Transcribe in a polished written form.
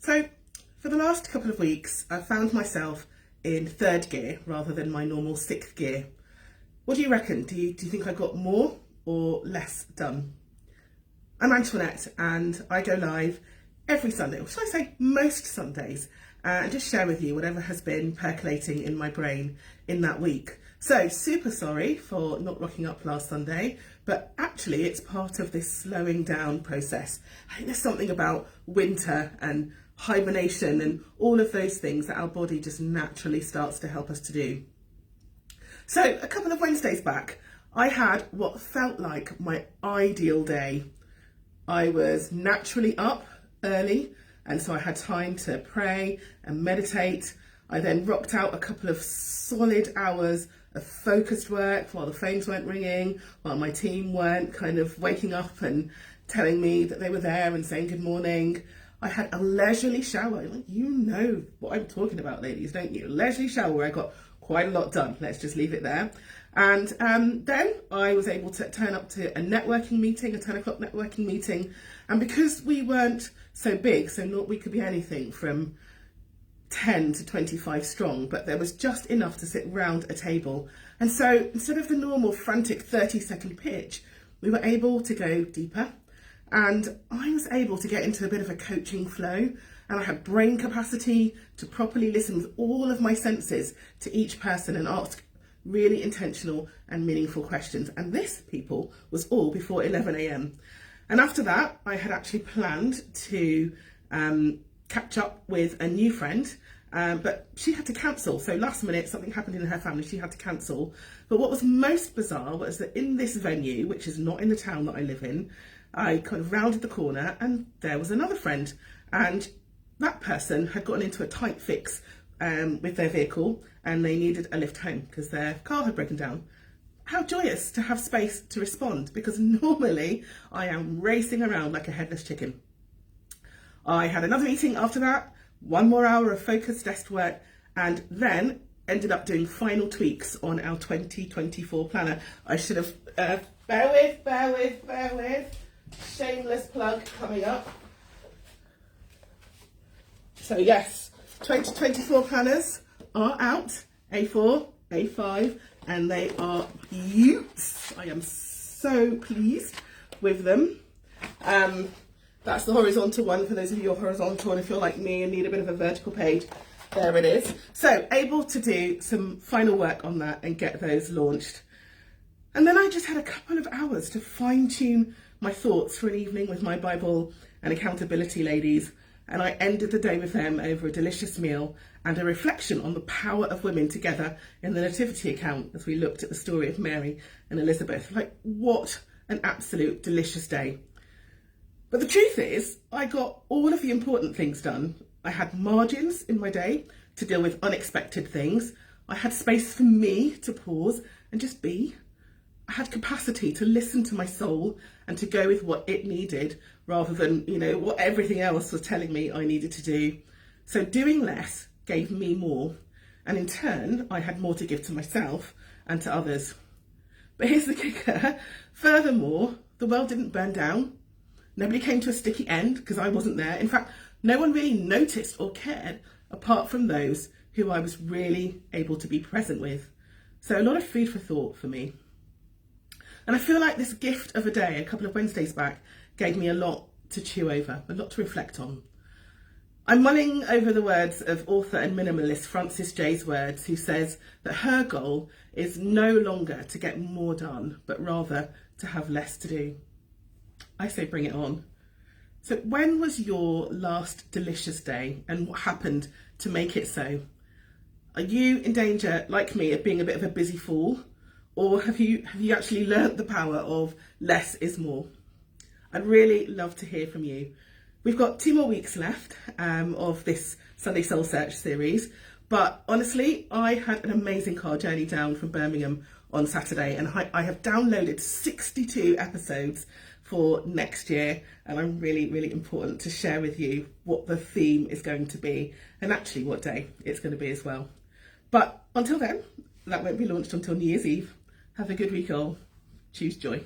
So for the last couple of weeks, I've found myself in third gear rather than my normal sixth gear. What do you reckon? Do you think I got more or less done? I'm Antoinette and I go live every Sunday, or should I say most Sundays, and just share with you whatever has been percolating in my brain in that week. So super sorry for not rocking up last Sunday, but actually it's part of this slowing down process. I think there's something about winter and hibernation and all of those things that our body just naturally starts to help us to do. So a couple of Wednesdays back, I had what felt like my ideal day. I was naturally up early, and so I had time to pray and meditate. I then rocked out a couple of solid hours of focused work while the phones weren't ringing, while my team weren't kind of waking up and telling me that they were there and saying good morning. I had a leisurely shower. You know what I'm talking about, ladies, don't you? A leisurely shower where I got quite a lot done. Let's just leave it there. And then I was able to turn up to a networking meeting, a 10 o'clock networking meeting. And because we weren't so big, we could be anything from 10 to 25 strong, but there was just enough to sit round a table. And so instead of the normal frantic 30-second pitch, we were able to go deeper. And I was able to get into a bit of a coaching flow, and I had brain capacity to properly listen with all of my senses to each person and ask really intentional and meaningful questions. And this, people, was all before 11 a.m. And after that, I had actually planned to catch up with a new friend, but she had to cancel. So last minute, something happened in her family, she had to cancel. But what was most bizarre was that in this venue, which is not in the town that I live in, I kind of rounded the corner and there was another friend. And that person had gotten into a tight fix with their vehicle and they needed a lift home because their car had broken down. How joyous to have space to respond, because normally I am racing around like a headless chicken. I had another meeting after that, one more hour of focused desk work, and then ended up doing final tweaks on our 2024 planner. I should have, bear with, shameless plug coming up. So yes, 2024 planners are out, A4, A5, and they are beauts. I am so pleased with them. That's the horizontal one for those of you who are horizontal, and if you're like me and need a bit of a vertical page, there it is. So able to do some final work on that and get those launched. And then I just had a couple of hours to fine tune my thoughts for an evening with my Bible and accountability ladies. And I ended the day with them over a delicious meal and a reflection on the power of women together in the Nativity account as we looked at the story of Mary and Elizabeth. Like, what an absolute delicious day. But the truth is, I got all of the important things done. I had margins in my day to deal with unexpected things. I had space for me to pause and just be. I had capacity to listen to my soul and to go with what it needed rather than, what everything else was telling me I needed to do. So doing less gave me more. And in turn, I had more to give to myself and to others. But here's the kicker. Furthermore, the world didn't burn down. Nobody came to a sticky end because I wasn't there. In fact, no one really noticed or cared apart from those who I was really able to be present with. So a lot of food for thought for me. And I feel like this gift of a day, a couple of Wednesdays back, gave me a lot to chew over, a lot to reflect on. I'm mulling over the words of Author and Minimalist Francine Jay's words, who says that her goal is no longer to get more done, but rather to have less to do. I say bring it on. So when was your last delicious day and what happened to make it so? Are you in danger, like me, of being a bit of a busy fool? Or have you actually learnt the power of less is more? I'd really love to hear from you. We've got 2 more weeks left of this Sunday Soul Search series, but honestly, I had an amazing car journey down from Birmingham on Saturday, and I have downloaded 62 episodes for next year, and I'm really important to share with you what the theme is going to be and actually what day it's going to be as well. But until then, that won't be launched until New Year's Eve. Have a good week all. Choose joy.